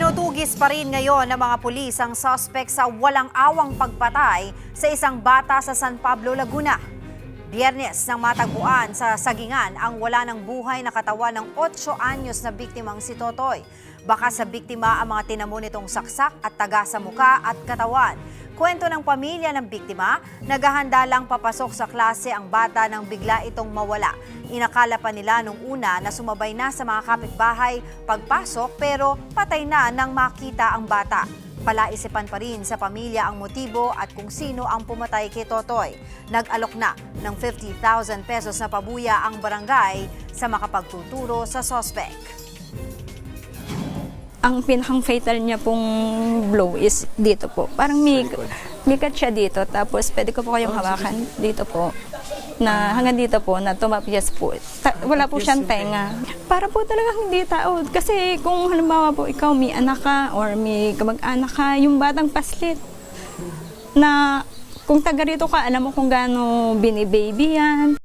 Tinutugis pa rin ngayon ng mga pulis ang suspect sa walang awang pagpatay sa isang bata sa San Pablo, Laguna. Biyernes nang matagpuan sa Sagingan ang wala ng buhay na katawan ng 8 anyos na biktimang si Totoy. Baka sa biktima ang mga tinamo nitong saksak at taga sa muka at katawan. Kwento ng pamilya ng biktima, naghahanda lang papasok sa klase ang bata nang bigla itong mawala. Inakala pa nila nung una na sumabay na sa mga kapitbahay pagpasok pero patay na nang makita ang bata. Palaisipan pa rin sa pamilya ang motibo at kung sino ang pumatay kay Totoy. Nag-alok na ng 50,000 pesos na pabuya ang barangay sa makapagtuturo sa suspect. Ang pinakang fatal niya pong blow is dito po. Parang may cut siya dito. Tapos pwede ko po kayong hawakan dito po. Na hanggang dito po na tumapyas po. Wala po siyang tenga. Para po talagang hindi tao. Kasi kung halimbawa po ikaw may anak ka or may kamag-anak ka, yung batang paslit na kung taga rito ka, alam mo kung gaano binibaby yan.